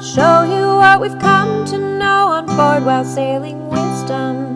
We'll show you what we've come to know on board while sailing wisdom.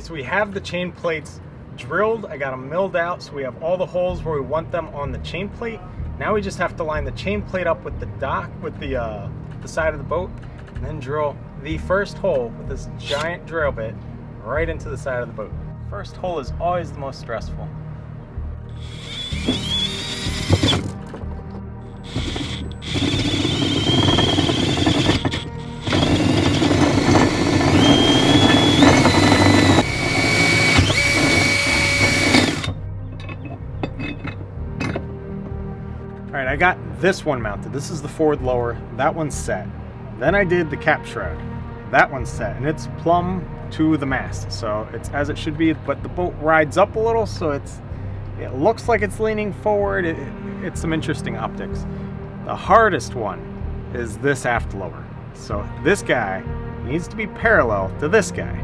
So we have the chain plates drilled. I got them milled out, so we have all the holes where we want them on the chain plate. Now we just have to line the chain plate up with the dock, with the side of the boat, and then drill the first hole with this giant drill bit right into the side of the boat. First hole is always the most stressful. Alright, I got this one mounted. This is the forward lower. That one's set. Then I did the cap shroud. That one's set, and it's plumb to the mast. So it's as it should be, but the boat rides up a little, so it looks like it's leaning forward. It's some interesting optics. The hardest one is this aft lower. So this guy needs to be parallel to this guy.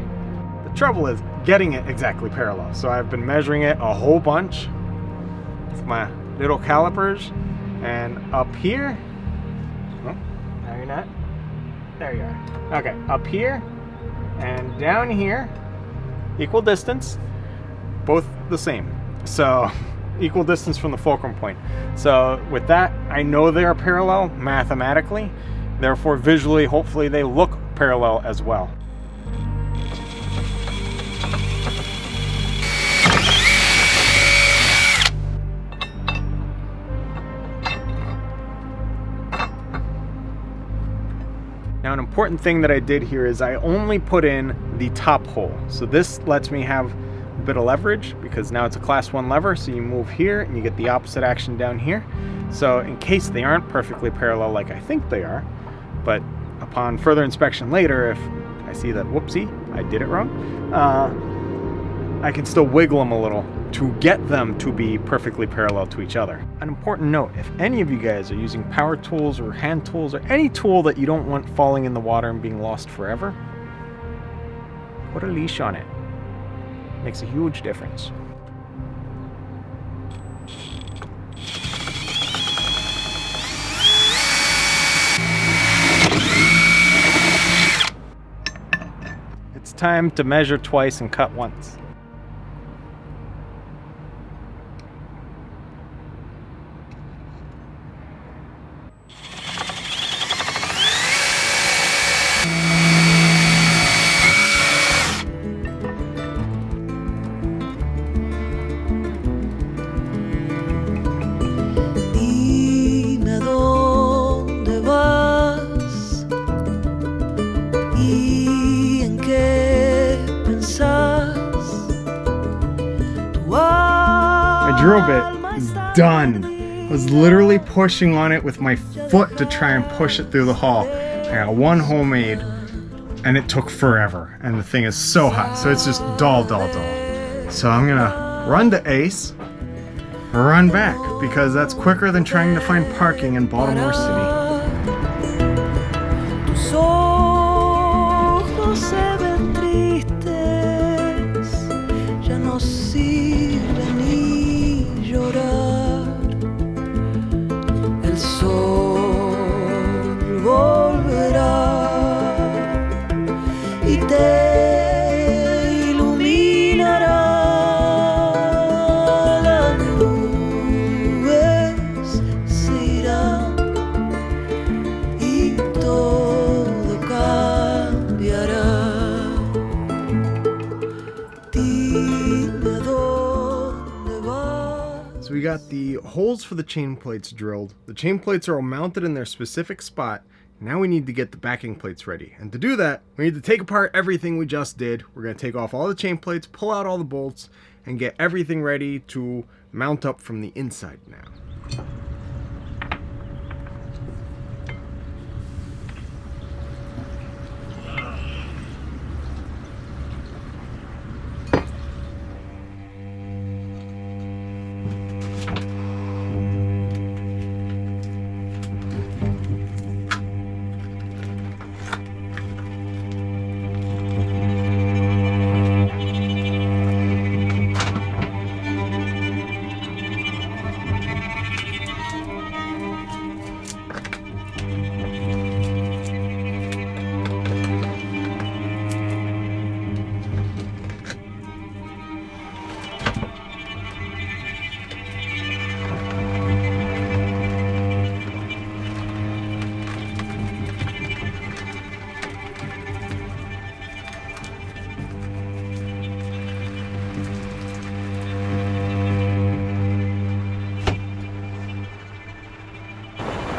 The trouble is getting it exactly parallel. So I've been measuring it a whole bunch with my little calipers. And up here, oh, now you're not, there you are. Okay, up here and down here, equal distance, both the same. So equal distance from the fulcrum point. So with that, I know they are parallel mathematically, therefore visually, hopefully they look parallel as well. Now an important thing that I did here is I only put in the top hole. So this lets me have a bit of leverage because now it's a class 1 lever, so you move here and you get the opposite action down here. So in case they aren't perfectly parallel like I think they are, but upon further inspection later, if I see that, whoopsie, I did it wrong, I can still wiggle them a little to get them to be perfectly parallel to each other. An important note, if any of you guys are using power tools or hand tools or any tool that you don't want falling in the water and being lost forever, put a leash on it. Makes a huge difference. It's time to measure twice and cut once. Drill bit is done. I was literally pushing on it with my foot to try and push it through the hull. I got one hole made and it took forever, and the thing is so hot, so it's just dull. So I'm gonna run to Ace, run back, because that's quicker than trying to find parking in Baltimore City. sirve ni llorar. El sol volverá y te iluminará. Las nubes se irán y todo cambiará. Dime a dónde vas. So we got the holes for the chain plates drilled. The chain plates are all mounted in their specific spot. Now we need to get the backing plates ready. And to do that, we need to take apart everything we just did. We're going to take off all the chain plates, pull out all the bolts, and get everything ready to mount up from the inside now.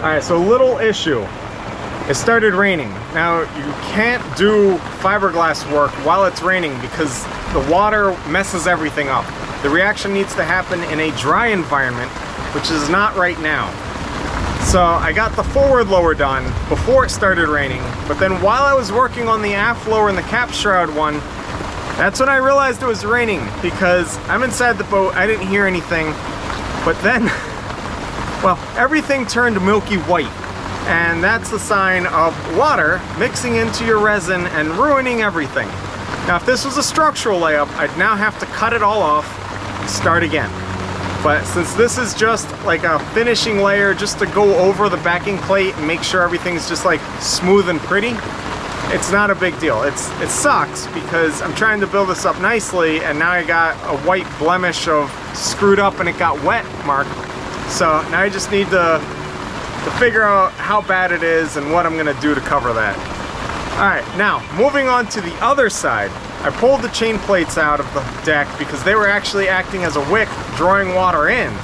Alright, so little issue. It started raining. Now, you can't do fiberglass work while it's raining because the water messes everything up. The reaction needs to happen in a dry environment, which is not right now. So I got the forward lower done before it started raining, but then while I was working on the aft lower and the cap shroud one, that's when I realized it was raining because I'm inside the boat, I didn't hear anything, but then well, everything turned milky white, and that's the sign of water mixing into your resin and ruining everything. Now, if this was a structural layup, I'd now have to cut it all off and start again. But since this is just like a finishing layer just to go over the backing plate and make sure everything's just like smooth and pretty, it's not a big deal. It sucks because I'm trying to build this up nicely, and now I got a white blemish of screwed up and it got wet mark. So now I just need to figure out how bad it is and what I'm gonna do to cover that. Alright, now moving on to the other side. I pulled the chain plates out of the deck because they were actually acting as a wick, drawing water in.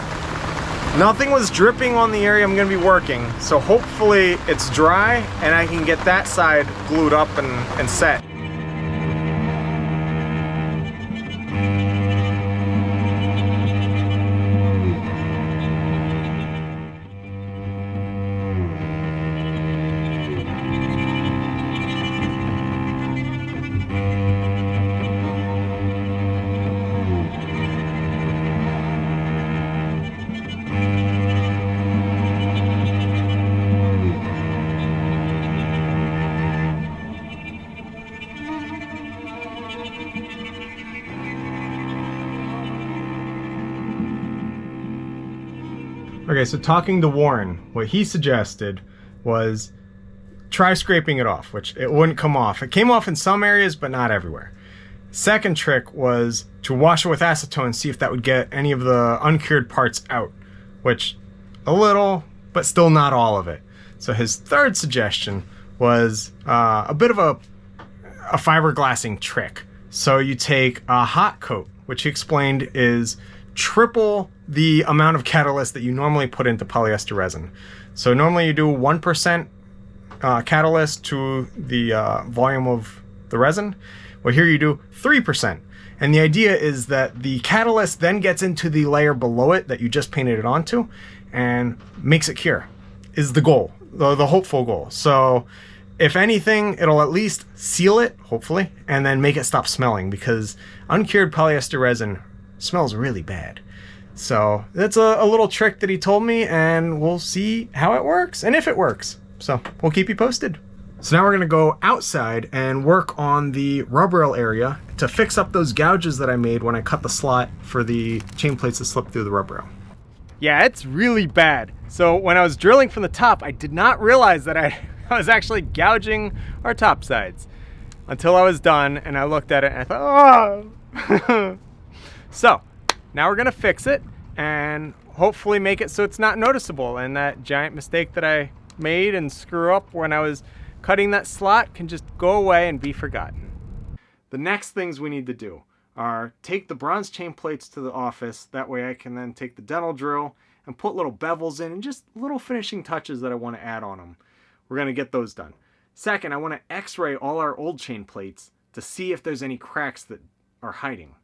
Nothing was dripping on the area I'm gonna be working, so hopefully it's dry and I can get that side glued up and set. Okay, so talking to Warren, what he suggested was try scraping it off, which it wouldn't come off. It came off in some areas, but not everywhere. Second trick was to wash it with acetone and see if that would get any of the uncured parts out, which a little, but still not all of it. So his third suggestion was a bit of a fiberglassing trick. So you take a hot coat, which he explained is triple the amount of catalyst that you normally put into polyester resin. So normally you do 1% catalyst to the volume of the resin. Well, here you do 3%. And the idea is that the catalyst then gets into the layer below it that you just painted it onto and makes it cure, is the goal, the hopeful goal. So if anything, it'll at least seal it, hopefully, and then make it stop smelling, because uncured polyester resin smells really bad. So that's a little trick that he told me, and we'll see how it works and if it works. So we'll keep you posted. So now we're gonna go outside and work on the rub rail area to fix up those gouges that I made when I cut the slot for the chain plates to slip through the rub rail. Yeah, it's really bad. So when I was drilling from the top, I did not realize that I was actually gouging our top sides until I was done and I looked at it and I thought, oh. So now we're gonna fix it and hopefully make it so it's not noticeable, and that giant mistake that I made and screw up when I was cutting that slot can just go away and be forgotten. The next things we need to do are take the bronze chain plates to the office. That way I can then take the dental drill and put little bevels in and just little finishing touches that I want to add on them. We're going to get those done. Second, I want to x-ray all our old chain plates to see if there's any cracks that are hiding.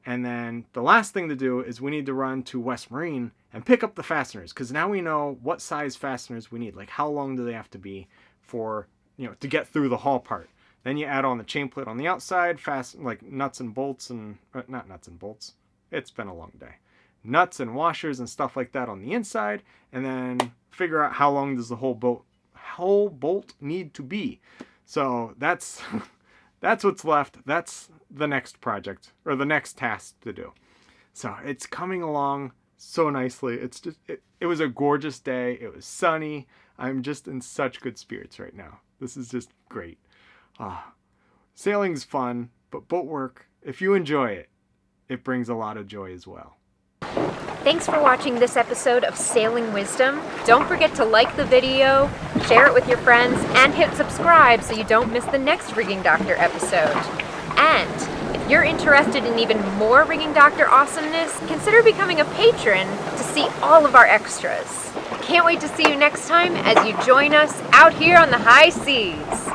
And then the last thing to do is we need to run to West Marine and pick up the fasteners, because now we know what size fasteners we need. Like how long do they have to be for, to get through the haul part. Then you add on the chain plate on the outside, like nuts and bolts and, not nuts and bolts, it's been a long day. Nuts and washers and stuff like that on the inside, and then figure out how long does the whole bolt need to be. So that's what's left. That's the next project, or the next task to do. So it's coming along so nicely. It's just, it was a gorgeous day. It was sunny. I'm just in such good spirits right now. This is just great. Sailing's fun, but boat work, if you enjoy it, it brings a lot of joy as well. Thanks for watching this episode of Sailing Wisdom. Don't forget to like the video, share it with your friends, and hit subscribe so you don't miss the next Rigging Doctor episode. And if you're interested in even more Rigging Doctor awesomeness, consider becoming a patron to see all of our extras. Can't wait to see you next time as you join us out here on the high seas.